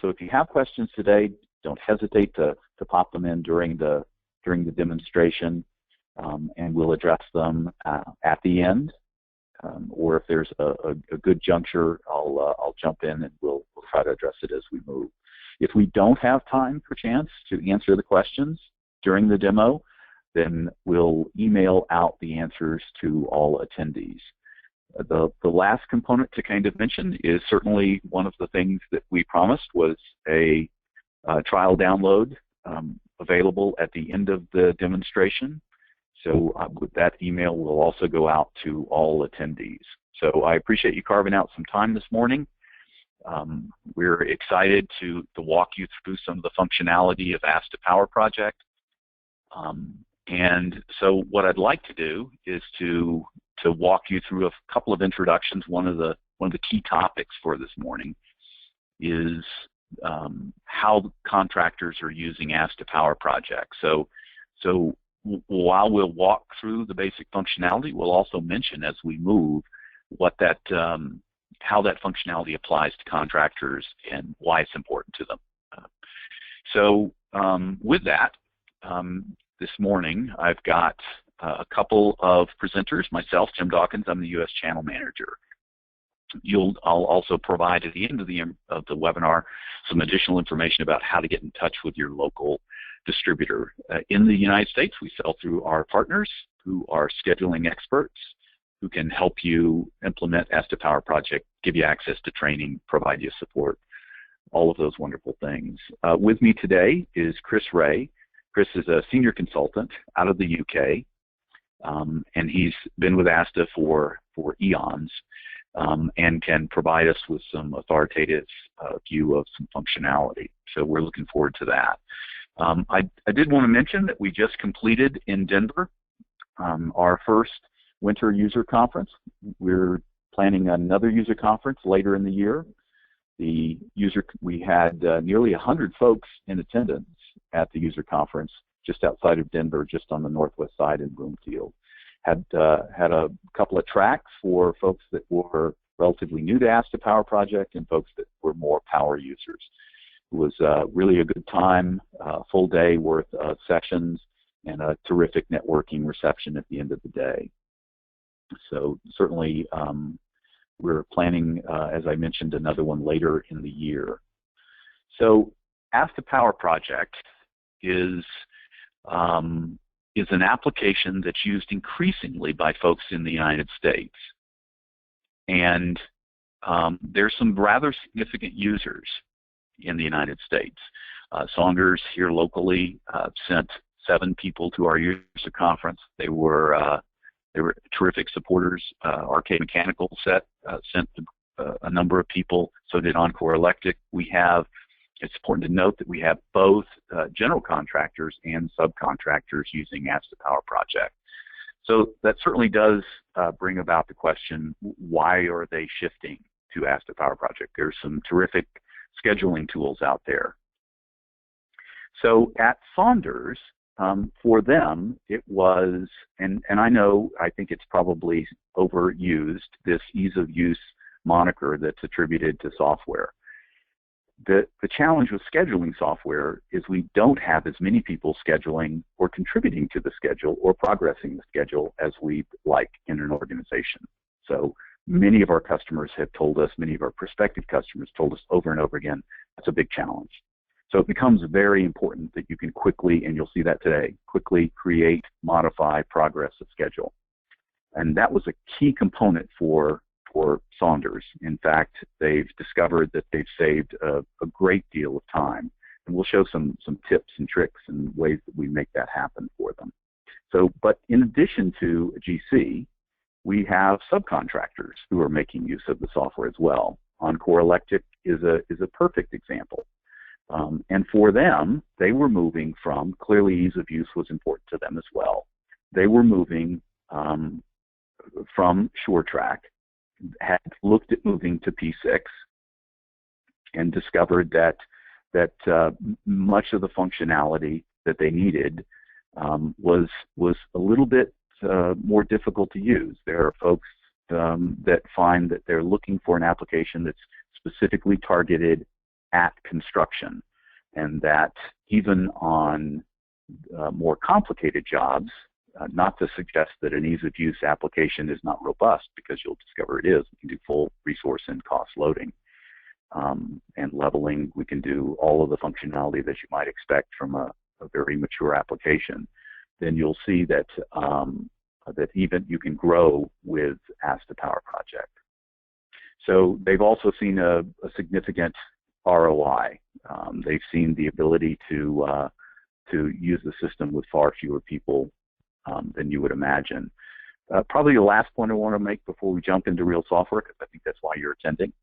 So if you have questions today, don't hesitate to pop them in during the demonstration, and we'll address them at the end. Or if there's a good juncture, I'll jump in and we'll try to address it as we move. If we don't have time, perchance, to answer the questions during the demo, then we'll email out the answers to all attendees. The last component to kind of mention is certainly one of the things that we promised was a trial download available at the end of the demonstration. So with that email will also go out to all attendees. So I appreciate you carving out some time this morning. We're excited to walk you through some of the functionality of Asta Powerproject. And so what I'd like to do is to walk you through a couple of introductions. One of the key topics for this morning is how contractors are using Asta Powerproject. So while we'll walk through the basic functionality, we'll also mention as we move what that how that functionality applies to contractors and why it's important to them. With that, this morning I've got a couple of presenters. Myself, Jim Dawkins, I'm the U.S. Channel Manager. I'll also provide at the end of the webinar some additional information about how to get in touch with your local distributor. In the United States, we sell through our partners who are scheduling experts who can help you implement Asta Powerproject, give you access to training, provide you support, all of those wonderful things. With me today is Chris Ray. Chris is a senior consultant out of the UK, and he's been with Asta for eons, and can provide us with some authoritative view of some functionality. So we're looking forward to that. I did want to mention that we just completed in Denver our first winter user conference. We're planning another user conference later in the year. We had nearly 100 folks in attendance at the user conference just outside of Denver, just on the northwest side in Broomfield. Had a couple of tracks for folks that were relatively new to Asta Powerproject and folks that were more power users. It was really a good time, full day worth of sessions, and a terrific networking reception at the end of the day. So certainly we're planning, as I mentioned, another one later in the year. So Asta Powerproject is an application that's used increasingly by folks in the United States. And there's some rather significant users in the United States. Saunders here locally sent 7 people to our user conference. They were terrific supporters. Arcade Mechanical sent a number of people. So did Encore Electric. It's important to note that we have both general contractors and subcontractors using Asta Powerproject. So that certainly does bring about the question, why are they shifting to Asta Powerproject? There's some terrific scheduling tools out there. So at Saunders, for them, it was, and I think it's probably overused, this ease of use moniker that's attributed to software. The challenge with scheduling software is we don't have as many people scheduling or contributing to the schedule or progressing the schedule as we'd like in an organization. So many of our customers have told us, many of our prospective customers told us over and over again, that's a big challenge. So it becomes very important that you can quickly, and you'll see that today, quickly create, modify, progress a schedule. And that was a key component for Saunders. In fact, they've discovered that they've saved a great deal of time. And we'll show some tips and tricks and ways that we make that happen for them. So, but in addition to GC, we have subcontractors who are making use of the software as well. Encore Electric is a perfect example. And for them, they were moving from, clearly ease of use was important to them as well. They were moving from SureTrack, had looked at moving to P6, and discovered that much of the functionality that they needed was a little bit more difficult to use. There are folks that find that they're looking for an application that's specifically targeted at construction, and that even on more complicated jobs, not to suggest that an ease of use application is not robust, because you'll discover it is. We can do full resource and cost loading and leveling. We can do all of the functionality that you might expect from a very mature application. Then you'll see that that even you can grow with Asta Powerproject. So they've also seen a significant ROI. They've seen the ability to use the system with far fewer people than you would imagine. Probably the last point I want to make before we jump into real software, because I think that's why you're attending,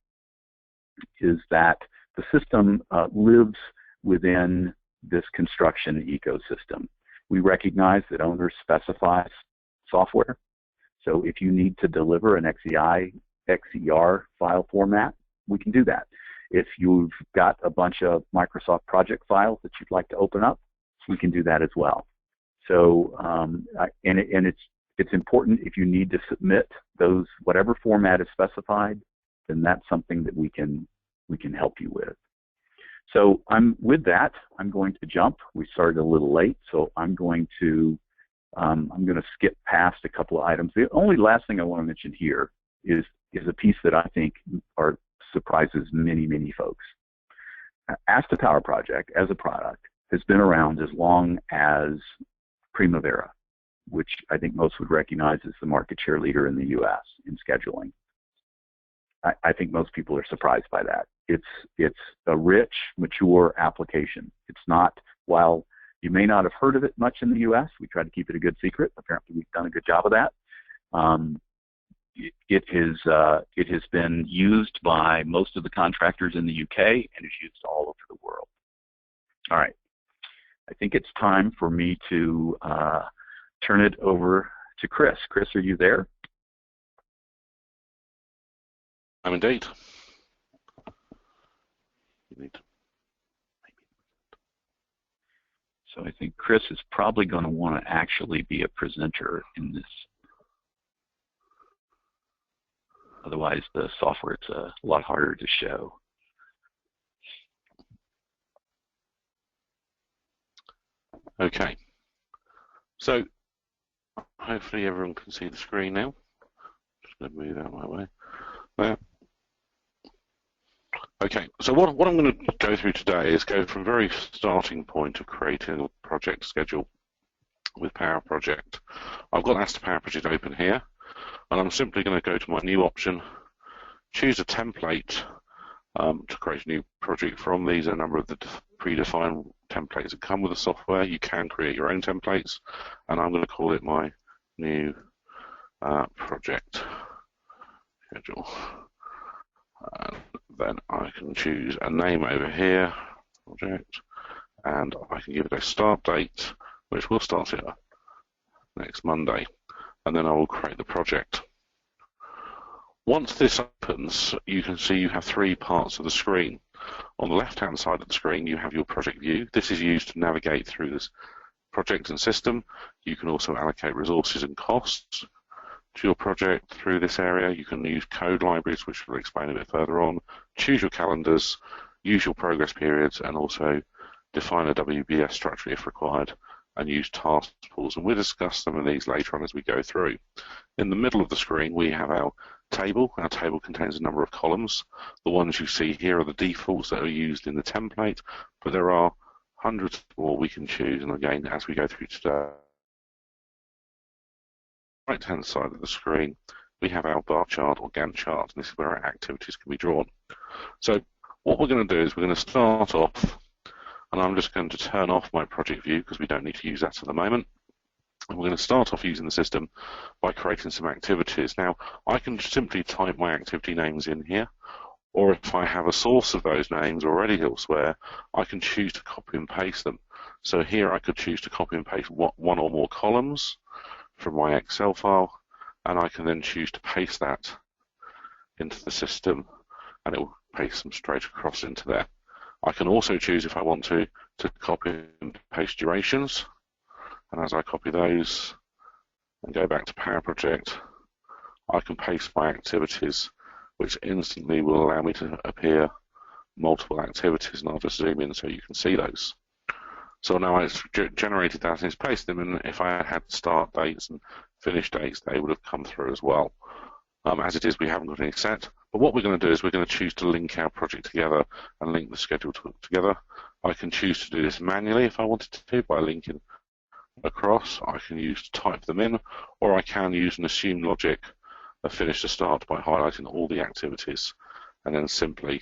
is that the system lives within this construction ecosystem. We recognize that owners specify software. So if you need to deliver an XER file format, we can do that. If you've got a bunch of Microsoft project files that you'd like to open up, we can do that as well. So, it's important, if you need to submit those, whatever format is specified, then that's something that we can help you with. So with that, I'm going to jump. We started a little late, so I'm going to skip past a couple of items. The only last thing I want to mention here is a piece that I think surprises many, many folks. Asta Powerproject as a product has been around as long as Primavera, which I think most would recognize as the market share leader in the US in scheduling. I think most people are surprised by that. It's a rich, mature application. It's not, while you may not have heard of it much in the US, we try to keep it a good secret. Apparently we've done a good job of that. It has been used by most of the contractors in the UK and is used all over the world. All right, I think it's time for me to turn it over to Chris. Chris, are you there? I'm indeed. So I think Chris is probably going to want to actually be a presenter in this. Otherwise, the software is a lot harder to show. Okay. So hopefully everyone can see the screen now. Just going to move out my way. There. Okay, so what I'm going to go through today is go from very starting point of creating a project schedule with Powerproject. I've got Asta Powerproject open here, and I'm simply going to go to my new option, choose a template to create a new project from. These are a number of the predefined templates that come with the software. You can create your own templates, and I'm going to call it my new project schedule. Then I can choose a name over here, project, and I can give it a start date, which will start here next Monday, and then I will create the project. Once this opens, you can see you have three parts of the screen. On the left-hand side of the screen, you have your project view. This is used to navigate through this project and system. You can also allocate resources and costs to your project through this area. You can use code libraries, which we'll explain a bit further on, choose your calendars, use your progress periods, and also define a WBS structure if required, and use task pools. And we'll discuss some of these later on as we go through. In the middle of the screen, we have our table. Our table contains a number of columns. The ones you see here are the defaults that are used in the template, but there are hundreds more we can choose. And again, as we go through today, right-hand side of the screen, we have our bar chart or Gantt chart, and this is where our activities can be drawn. So what we're going to do is we're going to start off, and I'm just going to turn off my project view because we don't need to use that at the moment. And we're going to start off using the system by creating some activities. Now, I can simply type my activity names in here, or if I have a source of those names already elsewhere, I can choose to copy and paste them. So here I could choose to copy and paste one or more columns from my Excel file, and I can then choose to paste that into the system, and it will paste them straight across into there. I can also choose, if I want to copy and paste durations, and as I copy those and go back to Powerproject, I can paste my activities, which instantly will allow me to appear multiple activities, and I'll just zoom in so you can see those. So now it's generated that and it's pasted them, and if I had start dates and finish dates, they would have come through as well. As it is, we haven't got any set, but what we're going to do is we're going to choose to link our project together and link the schedule together. I can choose to do this manually if I wanted to by linking across. I can use to type them in, or I can use an assumed logic of finish to start by highlighting all the activities and then simply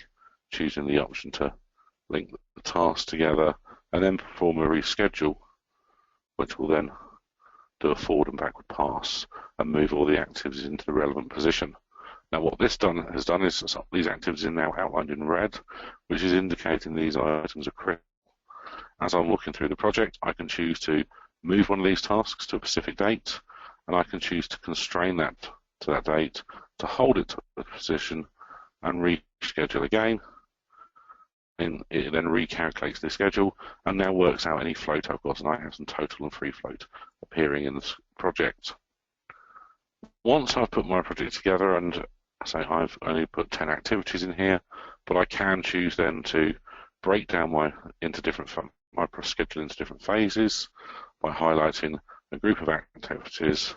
choosing the option to link the tasks together and then perform a reschedule, which will then do a forward and backward pass and move all the activities into the relevant position. Now what this has done is these activities are now outlined in red, which is indicating these items are critical. As I'm looking through the project, I can choose to move one of these tasks to a specific date, and I can choose to constrain that to that date, to hold it to the position and reschedule again. And it then recalculates the schedule and now works out any float I've got, and I have some total and free float appearing in the project. Once I've put my project together, and say I've only put 10 activities in here, but I can choose then to break down my schedule into different phases by highlighting a group of activities,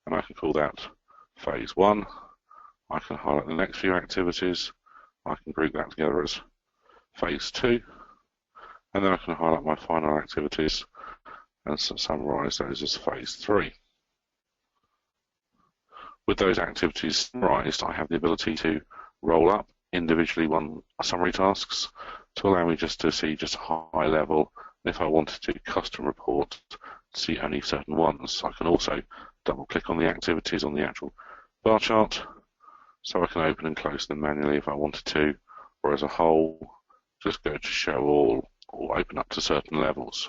and I can call that phase 1. I can highlight the next few activities. I can group that together as phase 2, and then I can highlight my final activities and summarize those as phase 3. With those activities summarized, I have the ability to roll up individually one summary tasks to allow me just to see just a high level. If I wanted to custom report to see only certain ones, I can also double click on the activities on the actual bar chart, so I can open and close them manually if I wanted to, or as a whole, just go to show all or open up to certain levels.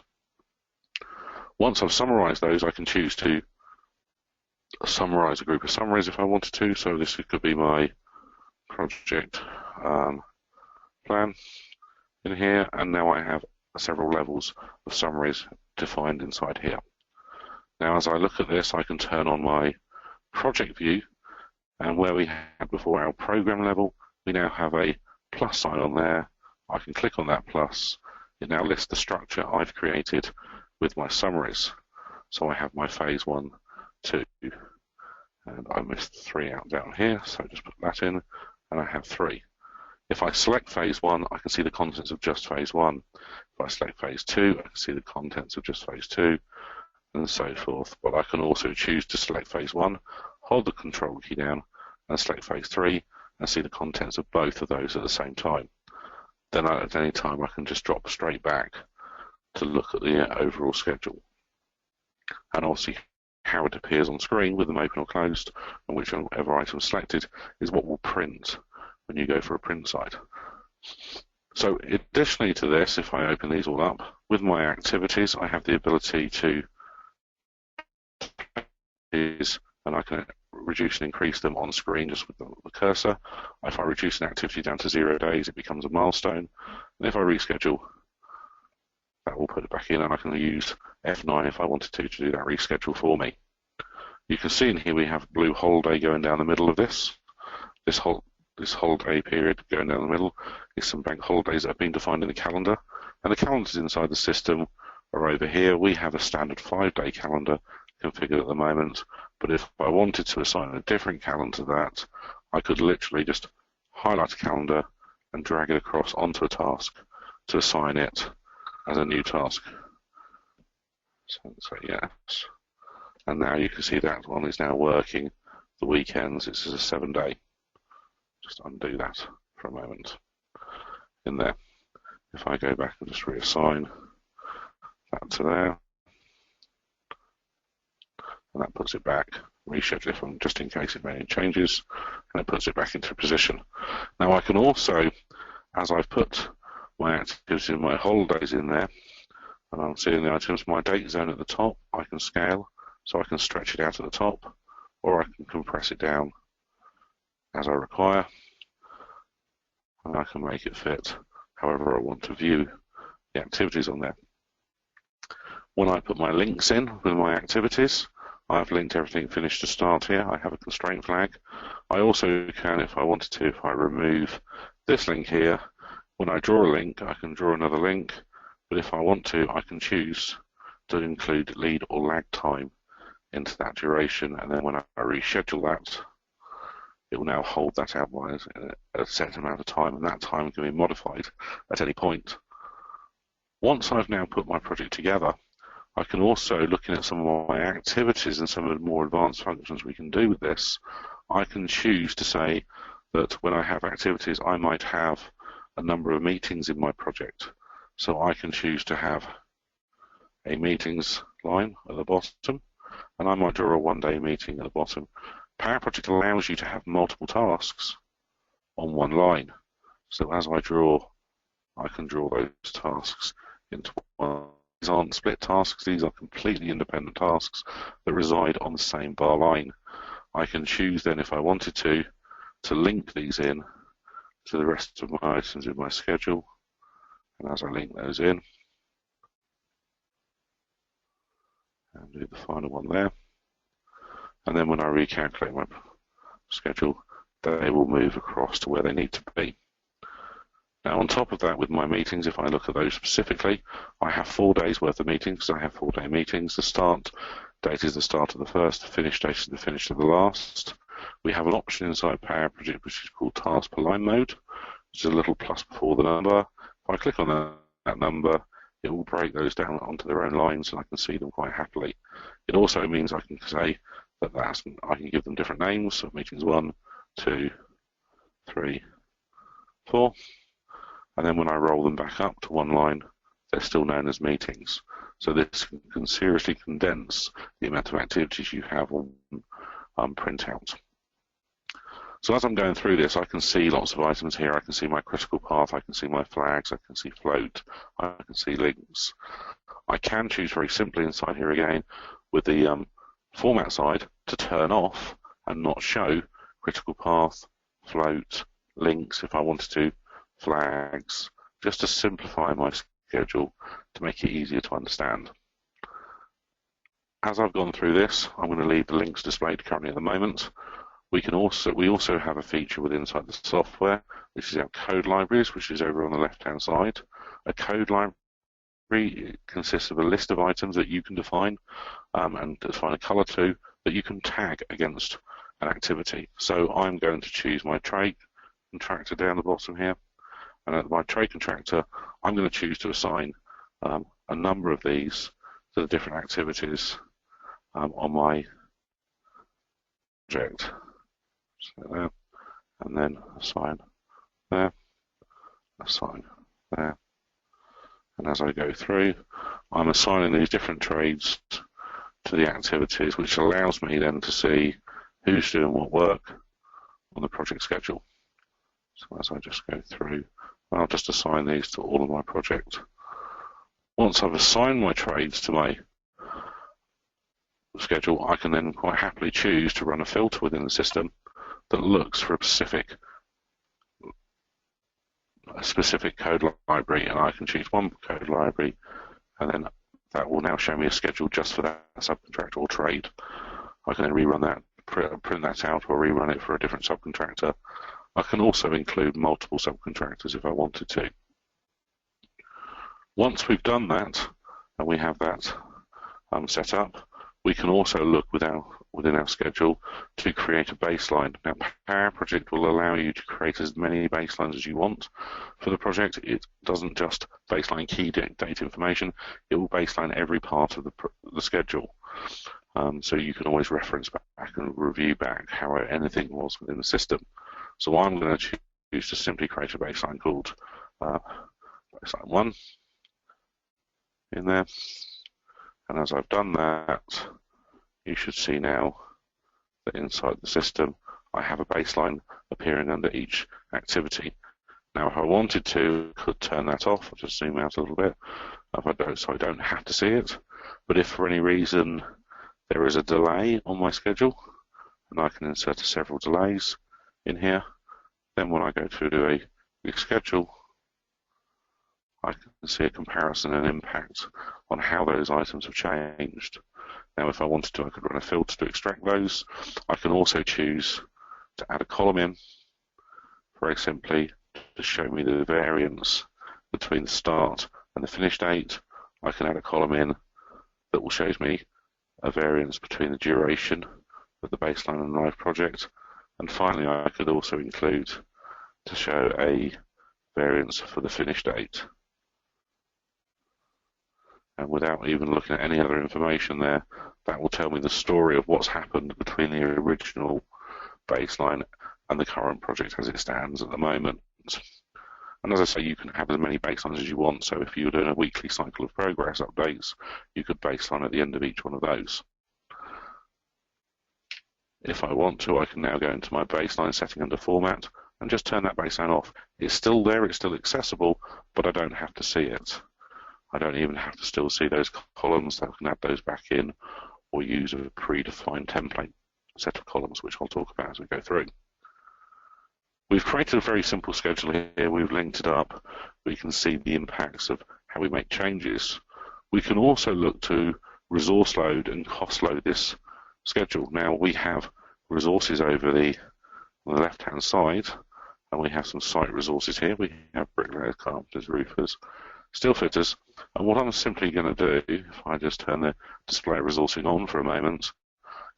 Once I've summarized those, I can choose to summarize a group of summaries if I wanted to. So this could be my project plan in here, and now I have several levels of summaries defined inside here. Now as I look at this, I can turn on my project view, and where we had before our program level, we now have a plus sign on there. I can click on that plus. It now lists the structure I've created with my summaries. So I have my phase 1, 2, and I missed 3 out down here, so just put that in, and I have 3. If I select phase 1, I can see the contents of just phase 1. If I select phase 2, I can see the contents of just phase 2, and so forth. But I can also choose to select phase 1, hold the control key down, and select phase 3, and see the contents of both of those at the same time. Then at any time I can just drop straight back to look at the overall schedule. And I'll see how it appears on screen with them open or closed, and whichever item selected is what will print when you go for a print site. So additionally to this, if I open these all up, with my activities I have the ability to and I can reduce and increase them on screen just with the cursor. If I reduce an activity down to 0 days, it becomes a milestone. And if I reschedule, that will put it back in, and I can use F9 if I wanted to do that reschedule for me. You can see in here we have blue holiday going down the middle of this. This holiday period going down the middle is some bank holidays that have been defined in the calendar, and the calendars inside the system are over here. We have a standard 5-day calendar configured at the moment, but if I wanted to assign a different calendar to that, I could literally just highlight a calendar and drag it across onto a task to assign it as a new task. So yes, and now you can see that one is now working the weekends. This is a 7-day. Just undo that for a moment in there. If I go back and just reassign that to there, and that puts it back, reschedule it from just in case it made any changes, and it puts it back into position. Now I can also, as I've put my activities and my holidays in there, and I'm seeing the items, my date zone at the top, I can scale, so I can stretch it out at the top, or I can compress it down as I require, and I can make it fit however I want to view the activities on there. When I put my links in with my activities, I've linked everything finished to start here. I have a constraint flag. I also can, if I wanted to, if I remove this link here, When I draw a link, I can draw another link, but if I want to, I can choose to include lead or lag time into that duration, and then when I reschedule that, it will now hold that out by a set amount of time, and that time can be modified at any point. Once I've now put my project together, I can also, looking at some of my activities and some of the more advanced functions we can do with this, I can choose to say that when I have activities, I might have a number of meetings in my project. So I can choose to have a meetings line at the bottom, and I might draw a one-day meeting at the bottom. Powerproject allows you to have multiple tasks on one line. So as I draw, I can draw those tasks into one. These aren't split tasks, these are completely independent tasks that reside on the same bar line. I can choose then, if I wanted to link these in to the rest of my items in my schedule. And as I link those in, and do the final one there, and then when I recalculate my schedule, they will move across to where they need to be. Now on top of that, with my meetings, if I look at those specifically, I have 4 days worth of meetings. I have 4-day meetings. The start date is the start of the first, the finish date is the finish of the last. We have an option inside Powerproject which is called task per line mode, which is a little plus before the number. If I click on that number, it will break those down onto their own lines, and I can see them quite happily. It also means I can say that I can give them different names, so meetings 1, 2, 3, 4, and then when I roll them back up to one line, they're still known as meetings. So this can seriously condense the amount of activities you have on printout. So as I'm going through this, I can see lots of items here. I can see my critical path, I can see my flags, I can see float, I can see links. I can choose very simply inside here again with the format side to turn off and not show critical path, float, links if I wanted to, flags, just to simplify my schedule to make it easier to understand. As I've gone through this, I'm going to leave the links displayed currently at the moment. We also have a feature within inside the software, which is our code libraries, which is over on the left-hand side. A code library consists of a list of items that you can define and define a color to that you can tag against an activity. So I'm going to choose my tray contractor down the bottom here, and at my tray contractor, I'm going to choose to assign a number of these to the different activities on my project. So there, and then assign there, assign there. And as I go through, I'm assigning these different trades to the activities, which allows me then to see who's doing what work on the project schedule. So as I just go through, I'll just assign these to all of my project. Once I've assigned my trades to my schedule, I can then quite happily choose to run a filter within the system that looks for a specific code library, and I can choose one code library, and then that will now show me a schedule just for that subcontractor or trade. I can then rerun that, print that out, or rerun it for a different subcontractor. I can also include multiple subcontractors if I wanted to. Once we've done that, and we have that set up, we can also look within our schedule to create a baseline. Now, Powerproject will allow you to create as many baselines as you want for the project. It doesn't just baseline key date information, it will baseline every part of the schedule. So you can always reference back and review back how anything was within the system. So I'm going to choose to simply create a baseline called baseline 1 in there. And as I've done that, you should see now that inside the system, I have a baseline appearing under each activity. Now, if I wanted to, I could turn that off. I'll just zoom out a little bit, so I don't have to see it. But if for any reason there is a delay on my schedule, and I can insert several delays in here, then when I go to do a reschedule, I can see a comparison and impact on how those items have changed. Now, if I wanted to, I could run a filter to extract those. I can also choose to add a column in, very simply, to show me the variance between the start and the finish date, I can add a column in that will show me a variance between the duration of the baseline and live project. And finally, I could also include to show a variance for the finish date. And without even looking at any other information there, that will tell me the story of what's happened between the original baseline and the current project as it stands at the moment. And as I say, you can have as many baselines as you want, so if you're doing a weekly cycle of progress updates, you could baseline at the end of each one of those. If I want to, I can now go into my baseline setting under Format and just turn that baseline off. It's still there, it's still accessible, but I don't have to see it. I don't even have to still see those columns. I can add those back in or use a predefined template set of columns, which I'll talk about as we go through. We've created a very simple schedule here. We've linked it up. We can see the impacts of how we make changes. We can also look to resource load and cost load this schedule. Now we have resources over on the left-hand side, and we have some site resources here. We have bricklayers, carpenters, roofers, steel fitters, and what I'm simply going to do, if I just turn the display resourcing on for a moment,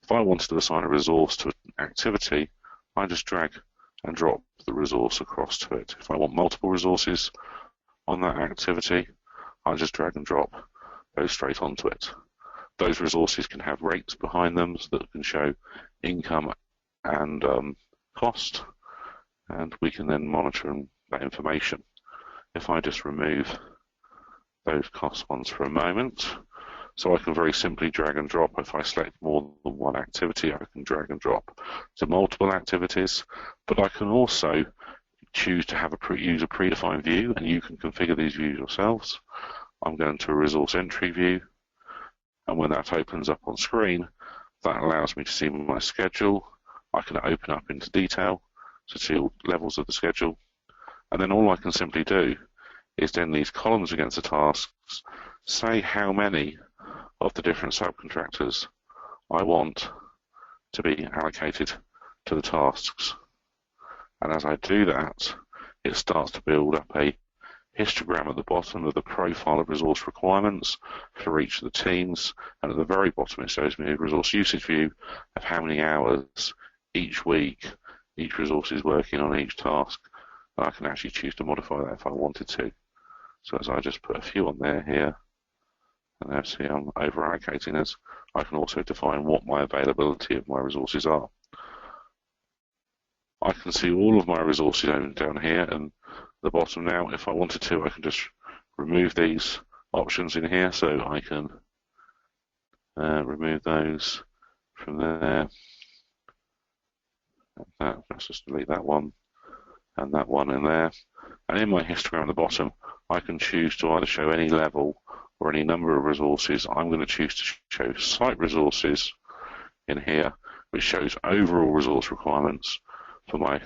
if I wanted to assign a resource to an activity, I just drag and drop the resource across to it. If I want multiple resources on that activity, I just drag and drop those straight onto it. Those resources can have rates behind them so that can show income and cost, and we can then monitor that information. If I just remove those cost ones for a moment, so I can very simply drag and drop. If I select more than one activity, I can drag and drop to multiple activities, but I can also choose to have use a predefined view, and you can configure these views yourselves. I'm going to a resource entry view, and when that opens up on screen, that allows me to see my schedule. I can open up into detail to see all levels of the schedule, and then all I can simply do is then these columns against the tasks say how many of the different subcontractors I want to be allocated to the tasks. And as I do that, it starts to build up a histogram at the bottom of the profile of resource requirements for each of the teams, and at the very bottom it shows me a resource usage view of how many hours each week each resource is working on each task, and I can actually choose to modify that if I wanted to. So as I just put a few on there here, and now see I'm over allocating this, I can also define what my availability of my resources are. I can see all of my resources down here and the bottom now. If I wanted to, I can just remove these options in here, so I can remove those from there. Let's just delete that one and that one in there. And in my histogram at the bottom, I can choose to either show any level or any number of resources. I'm going to choose to show site resources in here, which shows overall resource requirements for my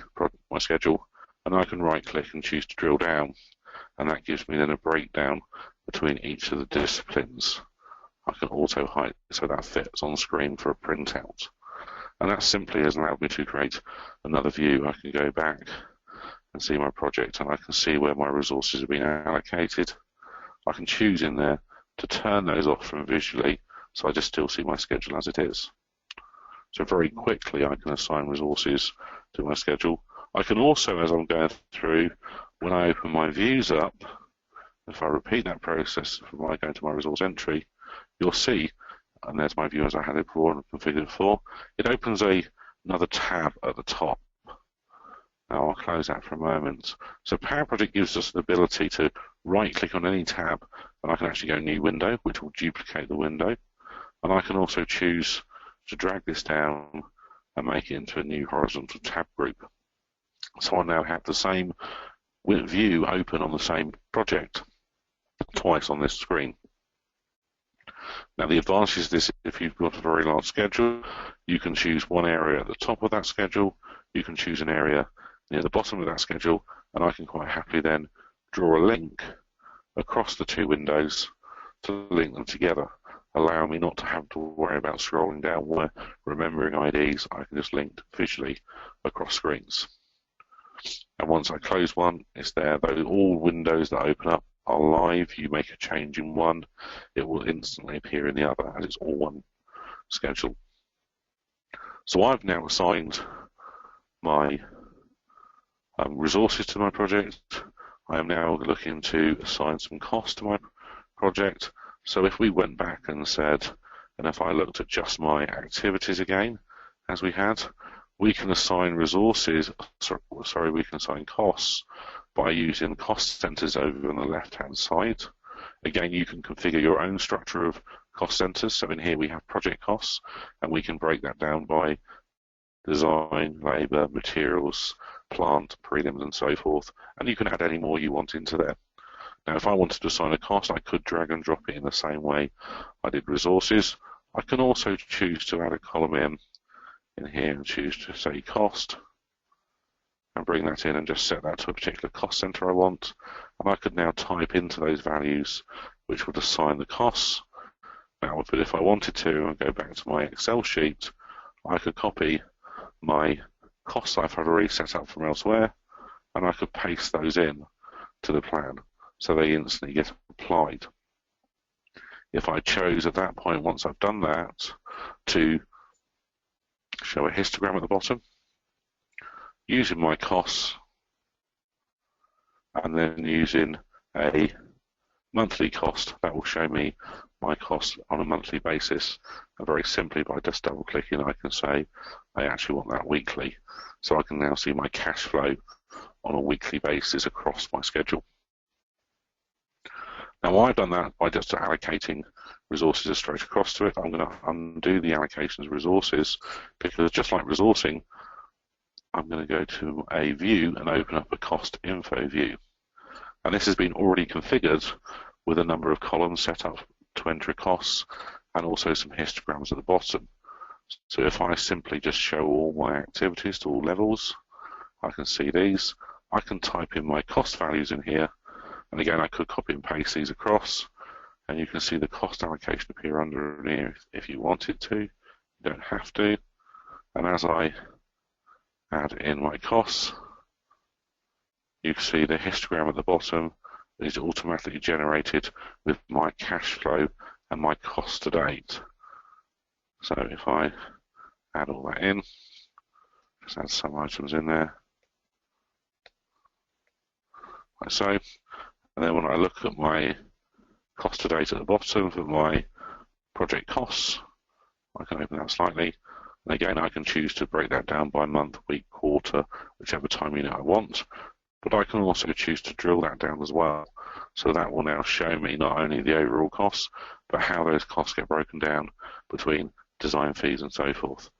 schedule, and I can right click and choose to drill down, and that gives me then a breakdown between each of the disciplines. I can auto hide so that fits on screen for a printout, and that simply has allowed me to create another view. I can go back and see my project, and I can see where my resources have been allocated. I can choose in there to turn those off from visually, so I just still see my schedule as it is. So very quickly I can assign resources to my schedule. I can also, as I'm going through, when I open my views up, if I repeat that process when I go into my resource entry, you'll see, and there's my view as I had it before and configured before, it opens another tab at the top. Now I'll close that for a moment. So Powerproject gives us the ability to right-click on any tab, and I can actually go New Window, which will duplicate the window. And I can also choose to drag this down and make it into a new horizontal tab group. So I now have the same view open on the same project twice on this screen. Now the advantage is this: if you've got a very large schedule, you can choose one area at the top of that schedule, you can choose an area near the bottom of that schedule, and I can quite happily then draw a link across the two windows to link them together, allowing me not to have to worry about scrolling down where remembering IDs. I can just link visually across screens. And once I close one, it's there. Though all windows that open up are live, you make a change in one, it will instantly appear in the other, as it's all one schedule. So I've now assigned my resources to my project. I am now looking to assign some cost to my project. So if we went back and said, and if I looked at just my activities again, as we had, we can assign resources, sorry, we can assign costs by using cost centers over on the left-hand side. Again, you can configure your own structure of cost centers. So in here we have project costs, and we can break that down by design, labor, materials, plant, prelims, and so forth. And you can add any more you want into there. Now, if I wanted to assign a cost, I could drag and drop it in the same way I did resources. I can also choose to add a column in here and choose to say cost and bring that in and just set that to a particular cost center I want. And I could now type into those values which would assign the costs. Now, but if I wanted to and go back to my Excel sheet, I could copy my costs I've already set up from elsewhere, and I could paste those in to the plan so they instantly get applied. If I chose at that point, once I've done that, to show a histogram at the bottom, using my costs, and then using a monthly cost, that will show me my costs on a monthly basis. And very simply, by just double clicking, I can say I actually want that weekly. So I can now see my cash flow on a weekly basis across my schedule. Now, I've done that by just allocating resources straight across to it. I'm going to undo the allocations of resources, because just like resourcing, I'm going to go to a view and open up a cost info view. And this has been already configured with a number of columns set up to enter costs, and also some histograms at the bottom. So if I simply just show all my activities to all levels, I can see these. I can type in my cost values in here, and again I could copy and paste these across, and you can see the cost allocation appear under here if you wanted to. You don't have to. And as I add in my costs, you can see the histogram at the bottom is automatically generated with my cash flow and my cost to date. So if I add all that in, just add some items in there, like so, and then when I look at my cost to date at the bottom for my project costs, I can open that slightly, and again I can choose to break that down by month, week, quarter, whichever time unit I want. But I can also choose to drill that down as well. So that will now show me not only the overall costs, but how those costs get broken down between design fees and so forth.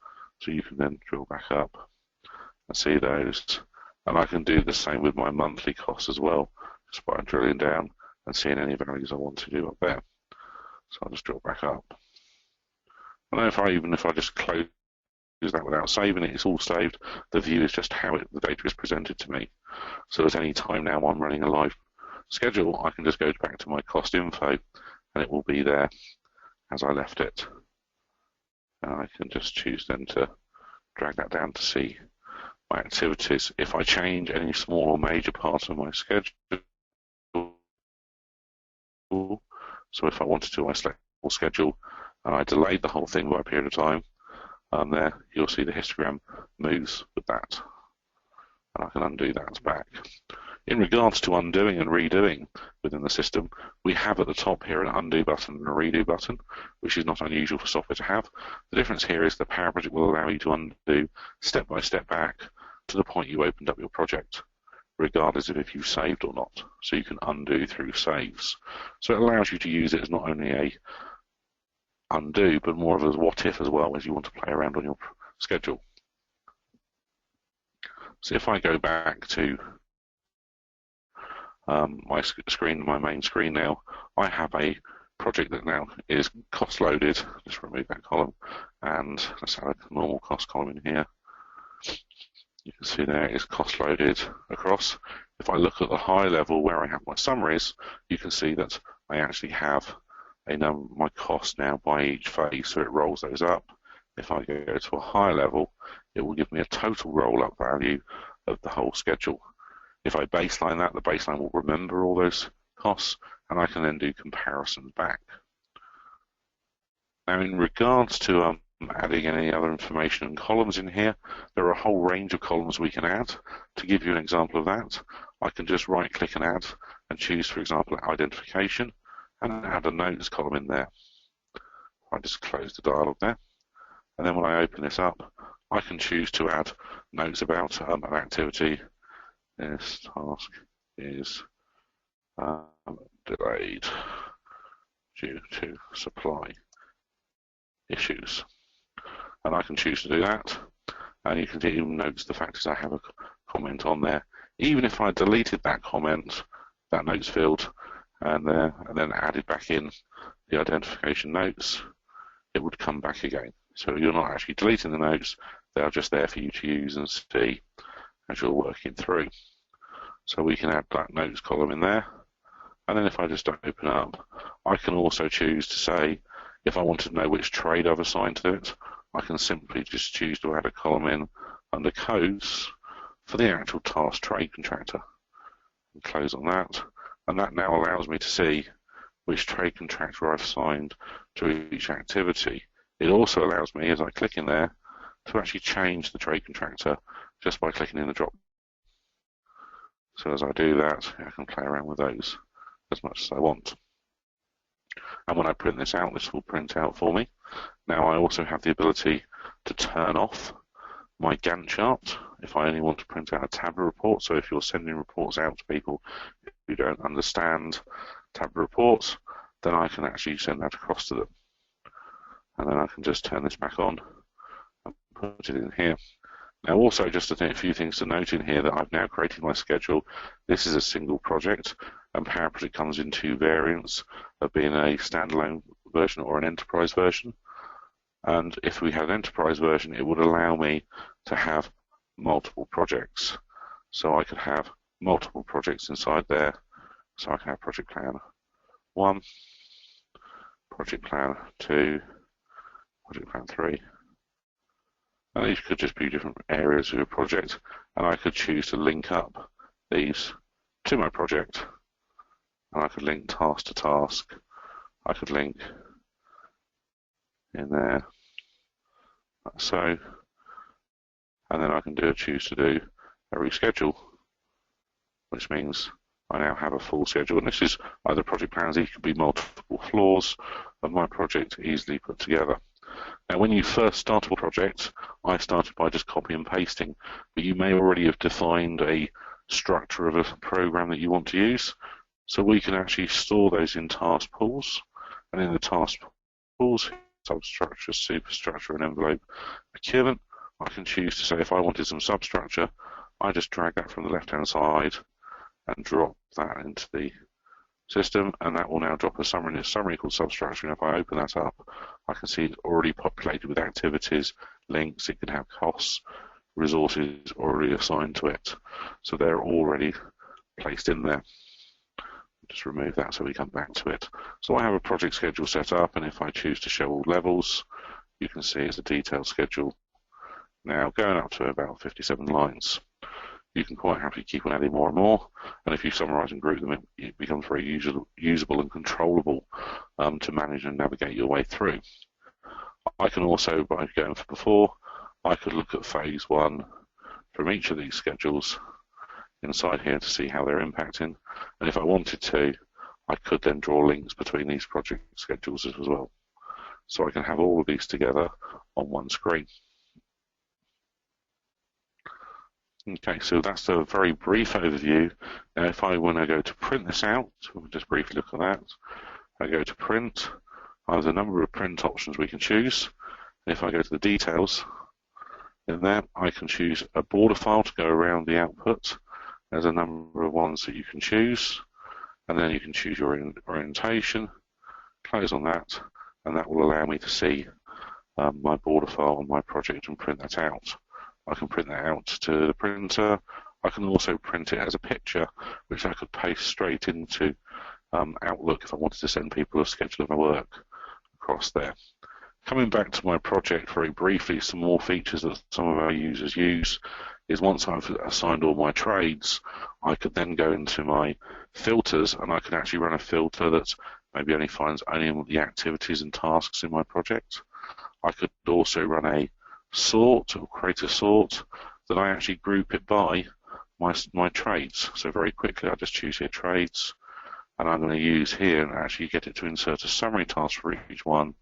So you can then drill back up and see those. And I can do the same with my monthly costs as well, just by drilling down and seeing any values I want to do up there. So I'll just drill back up. And if I just close that without saving it, it's all saved. The view is just how the data is presented to me. So at any time now I'm running a live schedule, I can just go back to my cost info and it will be there as I left it. And I can just choose then to drag that down to see my activities. If I change any small or major parts of my schedule, so if I wanted to, I select the schedule and I delayed the whole thing by a period of time, there you'll see the histogram moves with that, and I can undo that back. In regards to undoing and redoing within the system, we have at the top here an undo button and a redo button, which is not unusual for software to have. The difference here is the Powerproject will allow you to undo step by step back to the point you opened up your project, regardless of if you saved or not. So you can undo through saves. So it allows you to use it as not only a undo, but more of a what if as well, as you want to play around on your schedule. So if I go back to my screen, my main screen now, I have a project that now is cost loaded. Just remove that column and let's add a normal cost column in here. You can see there it's cost loaded across. If I look at the high level where I have my summaries, you can see that I actually have my cost now by each phase, so it rolls those up. If I go to a higher level, it will give me a total roll-up value of the whole schedule. If I baseline that, the baseline will remember all those costs, and I can then do comparisons back. Now, in regards to adding any other information and columns in here, there are a whole range of columns we can add. To give you an example of that, I can just right-click and add, and choose, for example, identification, and add a notes column in there. I just close the dialog there, and then when I open this up, I can choose to add notes about an activity. This task is delayed due to supply issues, and I can choose to do that, and you can even notice the fact is I have a comment on there. Even if I deleted that comment, that notes field, and then added back in the identification notes, it would come back again. So you're not actually deleting the notes, they are just there for you to use and see as you're working through. So we can add that notes column in there, and then if I just open up, I can also choose to say, if I wanted to know which trade I've assigned to it, I can simply just choose to add a column in under codes for the actual task trade contractor. And close on that, and that now allows me to see which trade contractor I've assigned to each activity. It also allows me, as I click in there, to actually change the trade contractor just by clicking in the drop. So as I do that, I can play around with those as much as I want. And when I print this out, this will print out for me. Now I also have the ability to turn off my Gantt chart if I only want to print out a tabular report. So if you're sending reports out to people who don't understand tabular reports, then I can actually send that across to them. And then I can just turn this back on and put it in here. Now also just a few things to note in here that I've now created my schedule. This is a single project, and Powerproject comes in two variants of being a standalone version or an enterprise version. And if we had an enterprise version, it would allow me to have multiple projects. So I could have multiple projects inside there. So I can have project plan 1, project plan 2, project plan 3. And these could just be different areas of your project, and I could choose to link up these to my project, and I could link task to task. I could link in there, like so, and then I can choose to do a reschedule, which means I now have a full schedule, and this is either project plans. These could be multiple floors of my project easily put together. Now, when you first start a project, I started by just copy and pasting, but you may already have defined a structure of a program that you want to use. So we can actually store those in task pools, and in the task pools, substructure, superstructure, and envelope procurement, I can choose to say if I wanted some substructure, I just drag that from the left-hand side and drop that into the system, and that will now drop a summary called substructure. And if I open that up, I can see it's already populated with activities, links. It can have costs, resources already assigned to it, so they're already placed in there. Just remove that so we come back to it. So I have a project schedule set up, and if I choose to show all levels, you can see it's a detailed schedule now going up to about 57 lines. You can quite happily keep on adding more and more, and if you summarize and group them, it becomes very usable and controllable to manage and navigate your way through. I can also, by going for before, I could look at phase 1 from each of these schedules inside here to see how they're impacting, and if I wanted to, I could then draw links between these project schedules as well. So I can have all of these together on one screen. Okay, so that's a very brief overview. Now if I want to go to print this out, we'll just briefly look at that. I go to print, there's a number of print options we can choose. And if I go to the details, in there I can choose a border file to go around the output. There's a number of ones that you can choose, and then you can choose your orientation, close on that, and that will allow me to see my border file on my project and print that out. I can print that out to the printer. I can also print it as a picture, which I could paste straight into Outlook if I wanted to send people a schedule of my work across there. Coming back to my project very briefly, some more features that some of our users use is once I've assigned all my trades, I could then go into my filters and I could actually run a filter that maybe only finds only the activities and tasks in my project. I could also run a sort or create a sort that I actually group it by my trades. So very quickly I just choose here trades, and I'm going to use here and actually get it to insert a summary task for each one,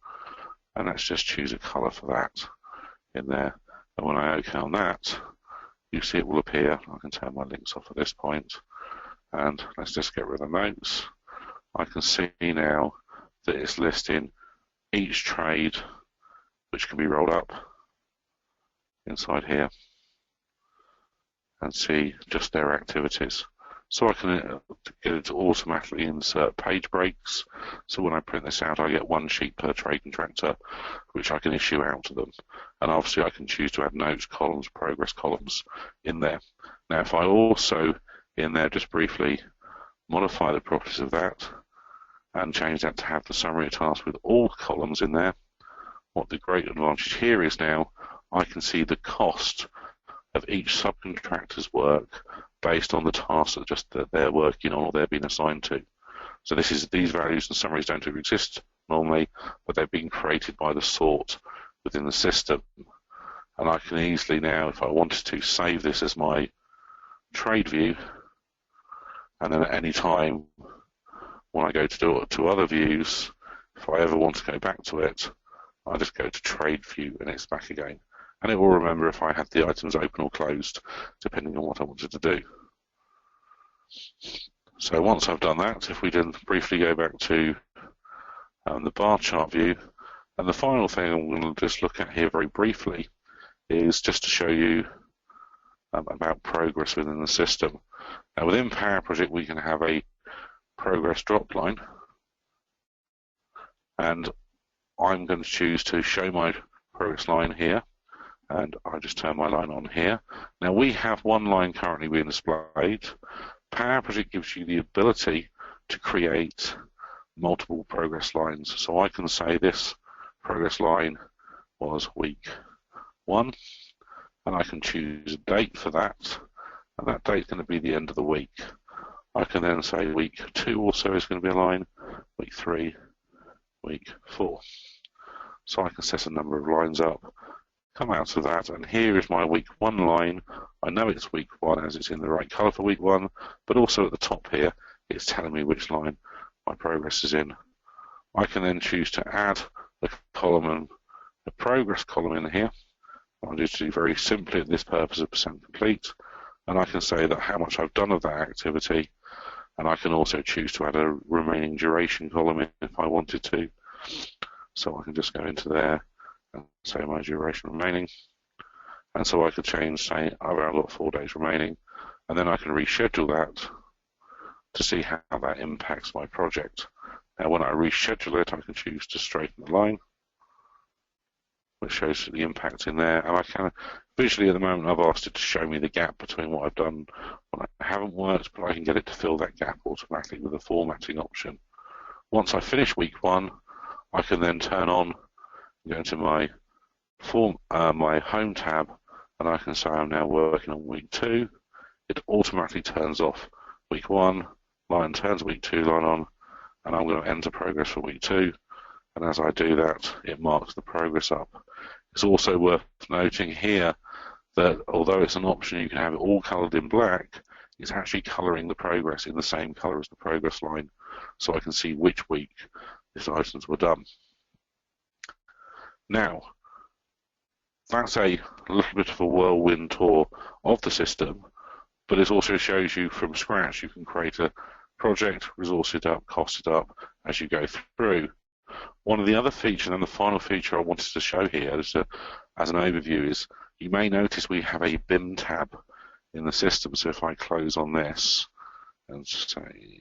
and let's just choose a color for that in there. And when I OK on that, you see it will appear. I can turn my links off at this point, and let's just get rid of the notes. I can see now that it's listing each trade which can be rolled up inside here and see just their activities. So I can get it to automatically insert page breaks. So when I print this out, I get one sheet per trade contractor, which I can issue out to them. And obviously I can choose to add notes columns, progress columns in there. Now if I also in there just briefly modify the properties of that and change that to have the summary of tasks with all columns in there, what the great advantage here is now, I can see the cost of each subcontractor's work based on the tasks that they're working on or they're being assigned to. So these values and summaries don't exist normally, but they've been created by the sort within the system. And I can easily now, if I wanted to, save this as my trade view, and then at any time when I go to other views, if I ever want to go back to it, I just go to trade view and it's back again. And it will remember if I had the items open or closed, depending on what I wanted to do. So once I've done that, if we then briefly go back to the bar chart view, and the final thing I'm going to just look at here very briefly is just to show you about progress within the system. Now within Powerproject we can have a progress drop line, and I'm going to choose to show my progress line here, and I just turn my line on here. Now we have one line currently being displayed. Powerproject gives you the ability to create multiple progress lines. So I can say this progress line was week 1, and I can choose a date for that, and that date is going to be the end of the week. I can then say week 2 also is going to be a line, week 3, week 4. So I can set a number of lines up, come out of that, and here is my week 1 line. I know it's week 1 as it's in the right color for week 1, but also at the top here it's telling me which line my progress is in. I can then choose to add the column and the progress column in here. I'll just do very simply at this purpose of percent complete, and I can say that how much I've done of that activity, and I can also choose to add a remaining duration column in if I wanted to. So I can just go into there and say my duration remaining, and so I could change, say, I've got 4 days remaining, and then I can reschedule that to see how that impacts my project. Now when I reschedule it, I can choose to straighten the line, which shows the impact in there, and I can visually at the moment I've asked it to show me the gap between what I've done when I haven't worked, but I can get it to fill that gap automatically with a formatting option. Once I finish week 1, I can then turn on, go into my my home tab, and I can say I'm now working on week 2. It automatically turns off week 1, line turns week 2 line on, and I'm going to enter progress for week 2. And as I do that, it marks the progress up. It's also worth noting here that although it's an option, you can have it all colored in black, it's actually coloring the progress in the same color as the progress line, so I can see which week these items were done. Now, that's a little bit of a whirlwind tour of the system, but it also shows you from scratch you can create a project, resource it up, cost it up as you go through. One of the other features, and the final feature I wanted to show here as an overview, is you may notice we have a BIM tab in the system. So if I close on this and say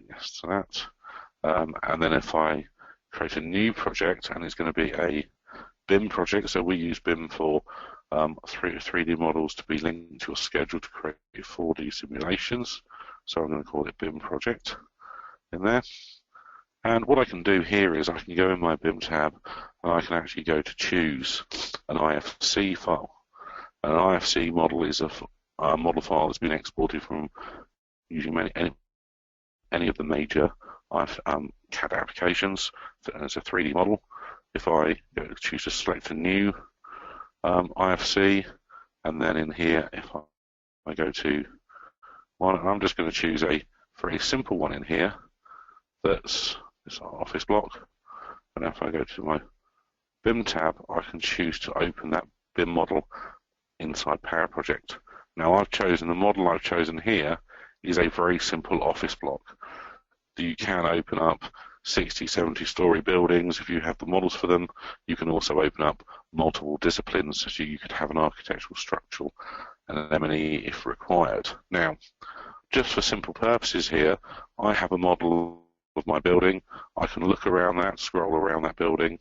yes to that, and then if I create a new project, and it's going to be a BIM project, so we use BIM for 3D models to be linked to your schedule to create 4D simulations. So I'm going to call it BIM project in there. And what I can do here is I can go in my BIM tab and I can actually go to choose an IFC file. An IFC model is a model file that's been exported from using any of the major CAD applications as a 3D model. If I choose to select a new IFC, and then in here, if I go to one, I'm just going to choose a very simple one in here. That's this office block. And if I go to my BIM tab, I can choose to open that BIM model inside Powerproject. Now I've chosen the model I've chosen here is a very simple office block. You can open up 60, 70-story buildings if you have the models for them. You can also open up multiple disciplines, so you could have an architectural, structural, and an M&E if required. Now, just for simple purposes here, I have a model of my building. I can look around that, scroll around that building.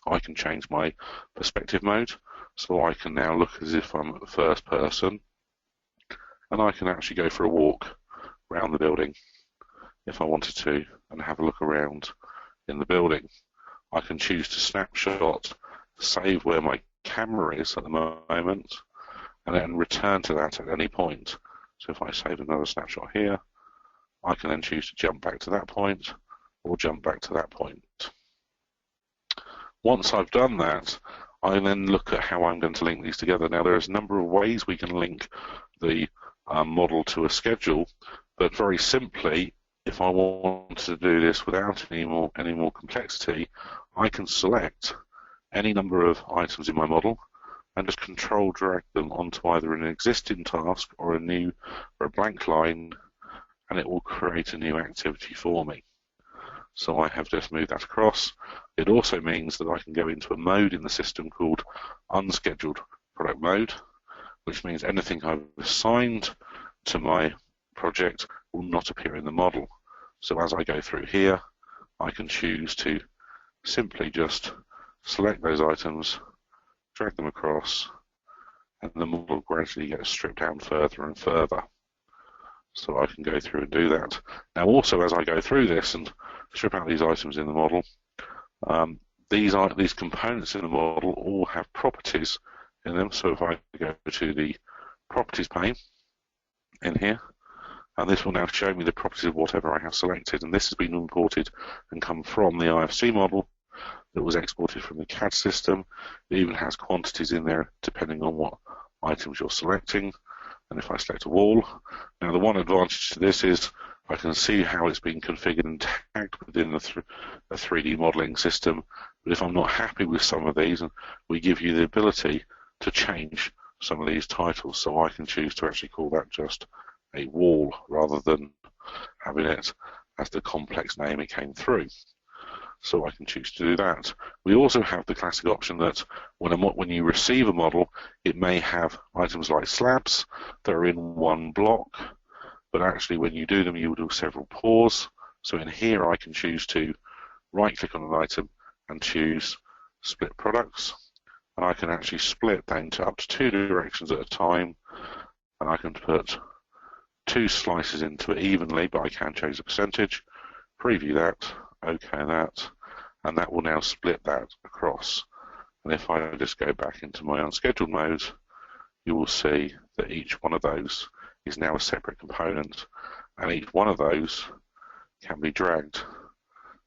I can change my perspective mode, so I can now look as if I'm at the first person, and I can actually go for a walk around the building if I wanted to and have a look around in the building. I can choose to snapshot, save where my camera is at the moment, and then return to that at any point. So if I save another snapshot here, I can then choose to jump back to that point or jump back to that point. Once I've done that, I then look at how I'm going to link these together. Now there's a number of ways we can link the model to a schedule, but very simply, if I want to do this without any more complexity, I can select any number of items in my model and just control drag them onto either an existing task or a blank line, and it will create a new activity for me. So I have just moved that across. It also means that I can go into a mode in the system called unscheduled product mode, which means anything I've assigned to my project will not appear in the model. So as I go through here, I can choose to simply just select those items, drag them across, and the model gradually gets stripped down further and further. So I can go through and do that. Now also as I go through this and strip out these items in the model, these components in the model all have properties in them. So if I go to the properties pane in here, and this will now show me the properties of whatever I have selected, and this has been imported and come from the IFC model that was exported from the CAD system. It even has quantities in there depending on what items you're selecting. And if I select a wall, now the one advantage to this is I can see how it's been configured and tagged within a 3D modeling system. But if I'm not happy with some of these, we give you the ability to change some of these titles. So I can choose to actually call that just a wall rather than having it as the complex name it came through. So I can choose to do that. We also have the classic option that when you receive a model, it may have items like slabs that are in one block, but actually when you do them, you will do several pours. So in here, I can choose to right-click on an item and choose Split Products, and I can actually split that into up to 2 directions at a time, and I can put 2 slices into it evenly, but I can change the percentage, preview that, OK that, and that will now split that across. And if I just go back into my unscheduled mode, you will see that each one of those is now a separate component, and each one of those can be dragged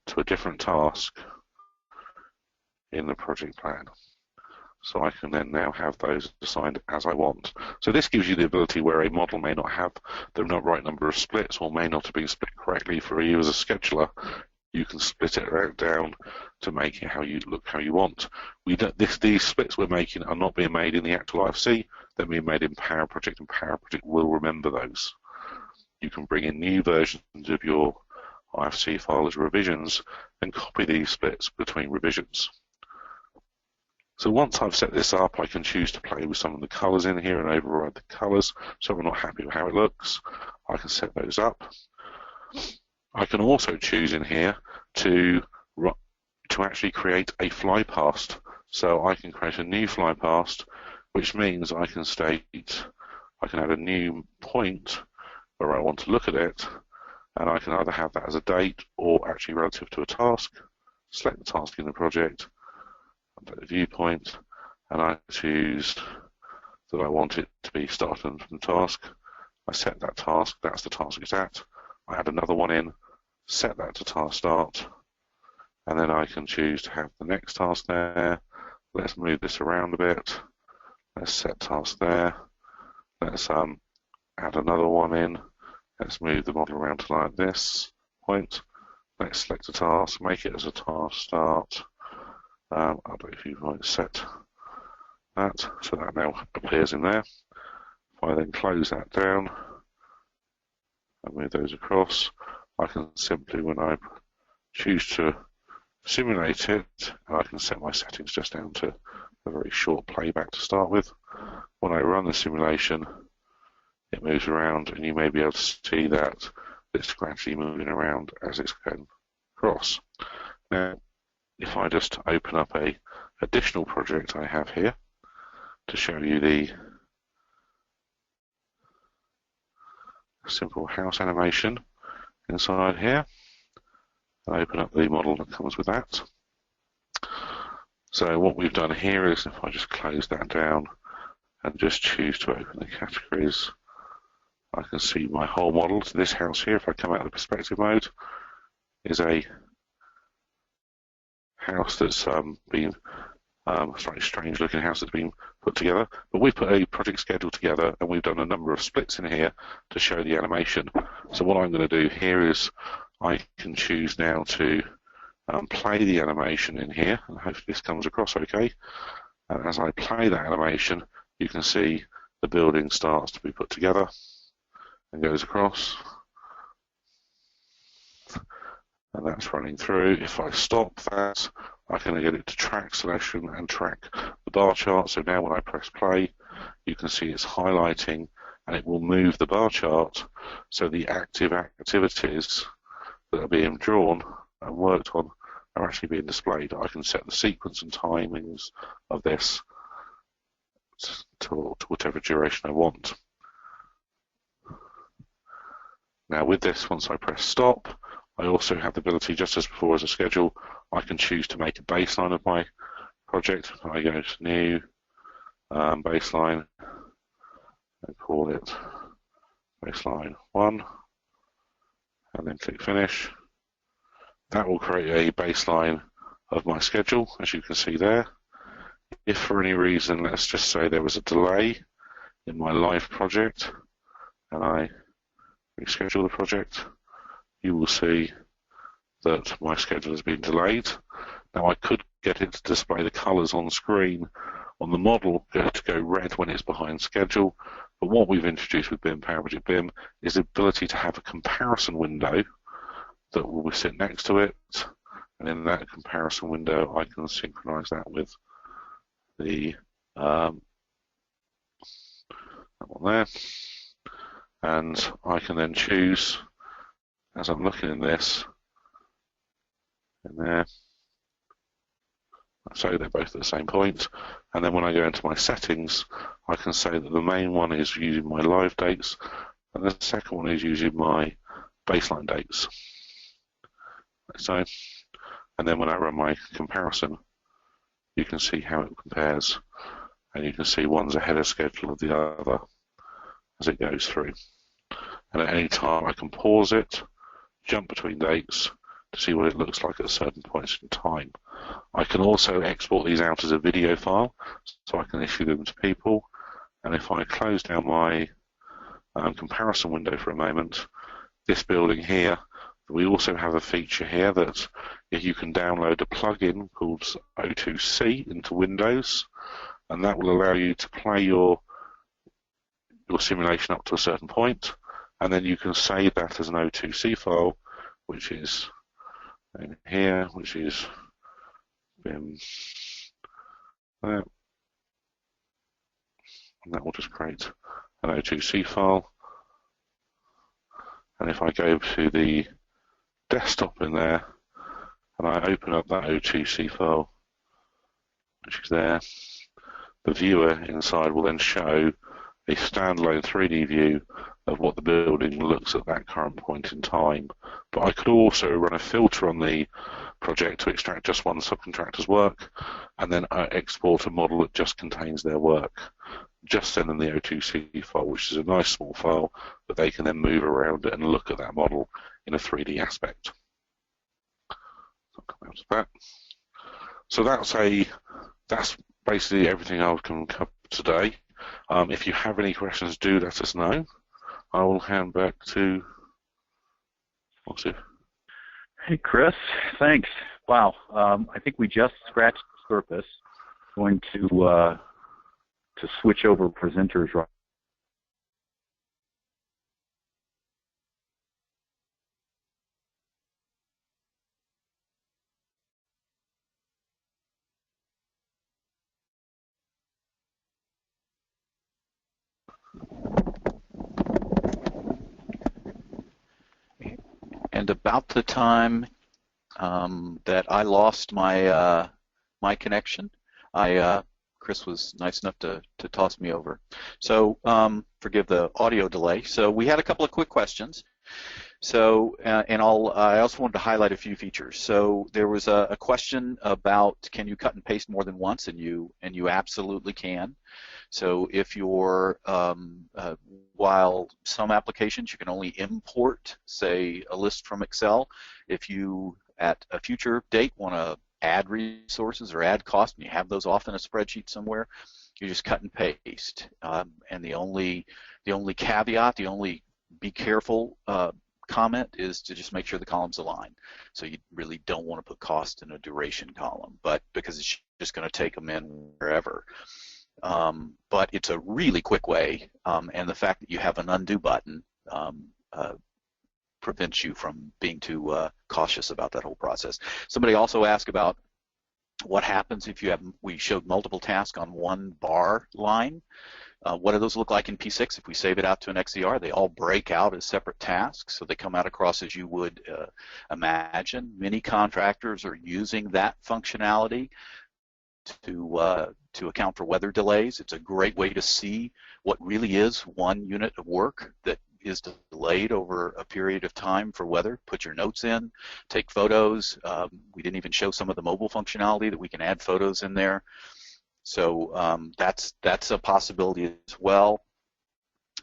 to a different task in the project plan. So I can then now have those assigned as I want. So this gives you the ability where a model may not have the right number of splits or may not have been split correctly for you as a scheduler. You can split it down to make it how you want. These splits we're making are not being made in the actual IFC, they're being made in Powerproject, and Powerproject will remember those. You can bring in new versions of your IFC file as revisions and copy these splits between revisions. So once I've set this up, I can choose to play with some of the colors in here and override the colors. So if I'm not happy with how it looks, I can set those up. I can also choose in here to actually create a fly past. So I can create a new fly past, which means I can add a new point where I want to look at it, and I can either have that as a date or actually relative to a task. Select the task in the project, update the viewpoint, and I choose that I want it to be started from the task. I set that task, that's the task it's at. I add another one in, set that to task start, and then I can choose to have the next task there. Let's move this around a bit. Let's set task there. Let's add another one in. Let's move the model around to like this point. Let's select a task, make it as a task start. Update viewpoint, set that, so that now appears in there. If I then close that down and move those across, I can simply, when I choose to simulate it, and I can set my settings just down to a very short playback to start with. When I run the simulation, it moves around, and you may be able to see that it's gradually moving around as it's going across. Now, if I just open up a additional project I have here to show you the simple house animation inside here, I open up the model that comes with that. So what we've done here is, if I just close that down and just choose to open the categories, I can see my whole model. So this house here, if I come out of the perspective mode, is a house that's been slightly strange looking house that's been put together. But we've put a project schedule together, and we've done a number of splits in here to show the animation. So what I'm going to do here is I can choose now to play the animation in here, and hopefully this comes across okay. And as I play that animation, you can see the building starts to be put together and goes across. And that's running through. If I stop that, I can get it to track selection and track the bar chart. So now when I press play, you can see it's highlighting, and it will move the bar chart so the active activities that are being drawn and worked on are actually being displayed. I can set the sequence and timings of this to whatever duration I want. Now with this, once I press stop, I also have the ability, just as before as a schedule, I can choose to make a baseline of my project. I go to new, baseline, and call it baseline 1, and then click finish. That will create a baseline of my schedule, as you can see there. If for any reason, let's just say there was a delay in my live project, and I reschedule the project, you will see that my schedule has been delayed. Now I could get it to display the colours on screen on the model to go red when it's behind schedule, but what we've introduced with BIM, Powerproject BIM, is the ability to have a comparison window that will sit next to it, and in that comparison window I can synchronise that with the that one there, and I can then choose, as I'm looking in this, in there, so they're both at the same point, and then when I go into my settings, I can say that the main one is using my live dates, and the second one is using my baseline dates. So, and then when I run my comparison, you can see how it compares, and you can see one's ahead of schedule of the other as it goes through. And at any time I can pause it, jump between dates to see what it looks like at certain points in time. I can also export these out as a video file, so I can issue them to people. And if I close down my comparison window for a moment, this building here, we also have a feature here that if you can download a plugin called O2C into Windows, and that will allow you to play your simulation up to a certain point, and then you can save that as an O2C file, which is in here, which is BIM there, and that will just create an O2C file. And if I go to the desktop in there and I open up that O2C file, which is there, the viewer inside will then show a standalone 3D view of what the building looks at that current point in time. But I could also run a filter on the project to extract just one subcontractor's work, and then export a model that just contains their work. Just send them the O2C file, which is a nice small file, but they can then move around it and look at that model in a 3D aspect. I'll come out of that. So that's basically everything I can cover today. If you have any questions, do let us know. I will hand back to Osif. Hey, Chris, thanks. Wow, I think we just scratched the surface. Going to switch over presenters right. And about the time that I lost my my connection, Chris was nice enough to toss me over. So forgive the audio delay. So we had a couple of quick questions. So and I also wanted to highlight a few features. So there was a question about, can you cut and paste more than once, and you absolutely can. So if you're, while some applications you can only import, say, a list from Excel, if you at a future date want to add resources or add cost, and you have those off in a spreadsheet somewhere, you just cut and paste. And the only caveat, the only be careful comment is to just make sure the columns align. So you really don't want to put cost in a duration column, but because it's just going to take them in wherever. But it's a really quick way, and the fact that you have an undo button prevents you from being too cautious about that whole process. Somebody also asked about what happens if you have, we showed multiple tasks on one bar line. What do those look like in P6? If we save it out to an XCR, they all break out as separate tasks, so they come out across as you would imagine. Many contractors are using that functionality to account for weather delays. It's a great way to see what really is one unit of work that is delayed over a period of time for weather. Put your notes in, take photos. We didn't even show some of the mobile functionality that we can add photos in there. So that's a possibility as well.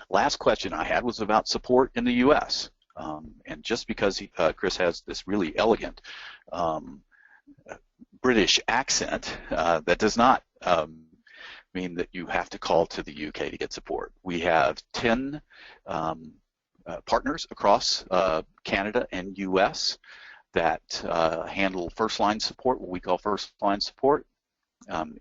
Last question I had was about support in the U.S. And just because Chris has this really elegant British accent, that does not mean that you have to call to the UK to get support. We have 10 partners across Canada and US that handle first-line support, what we call first-line support.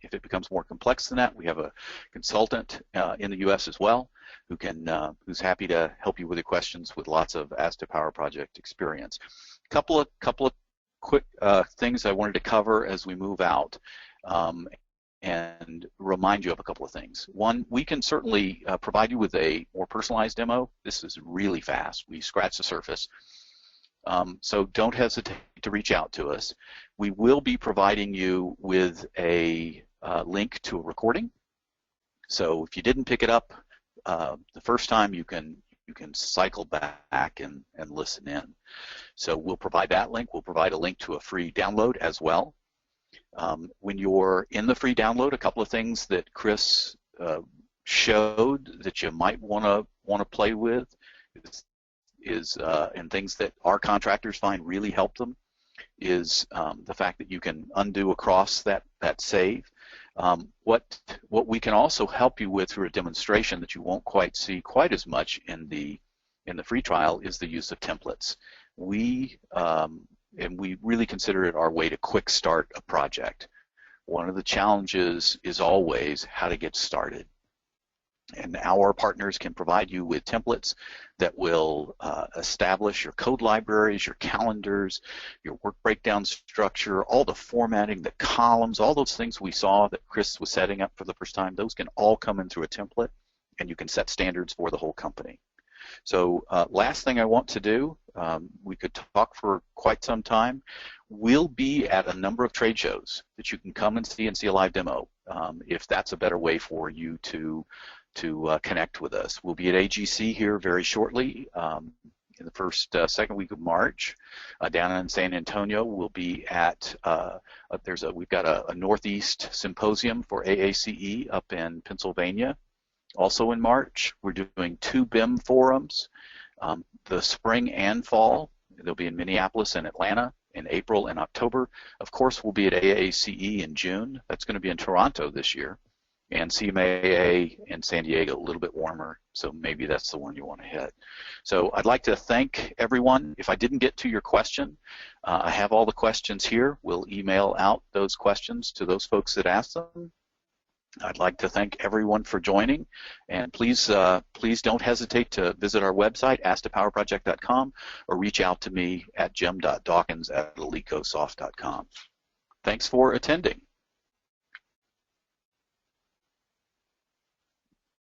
If it becomes more complex than that, we have a consultant in the US as well who can, who's happy to help you with the questions with lots of Asta Powerproject experience. Couple of quick things I wanted to cover as we move out, and remind you of a couple of things. One, we can certainly provide you with a more personalized demo. This is really fast. We scratch the surface. So don't hesitate to reach out to us. We will be providing you with a link to a recording. So if you didn't pick it up the first time, you can cycle back and listen in. So we'll provide that link. We'll provide a link to a free download as well. When you're in the free download, a couple of things that Chris showed that you might want to play with is and things that our contractors find really help them is the fact that you can undo across that save. What we can also help you with through a demonstration that you won't quite see quite as much in the free trial is the use of templates. And we really consider it our way to quick start a project. One of the challenges is always how to get started. And our partners can provide you with templates that will establish your code libraries, your calendars, your work breakdown structure, all the formatting, the columns, all those things we saw that Chris was setting up for the first time. Those can all come in through a template, and you can set standards for the whole company. So last thing I want to do, we could talk for quite some time. We'll be at a number of trade shows that you can come and see a live demo if that's a better way for you to to connect with us. We'll be at AGC here very shortly. In the first, second week of March, down in San Antonio, we'll be at, we've got a Northeast Symposium for AACE up in Pennsylvania. Also in March, we're doing 2 BIM forums, the spring and fall. They'll be in Minneapolis and Atlanta in April and October. Of course, we'll be at AACE in June. That's going to be in Toronto this year. And CMAA in San Diego, a little bit warmer, so maybe that's the one you want to hit. So I'd like to thank everyone. If I didn't get to your question, I have all the questions here. We'll email out those questions to those folks that asked them. I'd like to thank everyone for joining, and please don't hesitate to visit our website, astapowerproject.com, or reach out to me at jim.dawkins@alicosoft.com. Thanks for attending.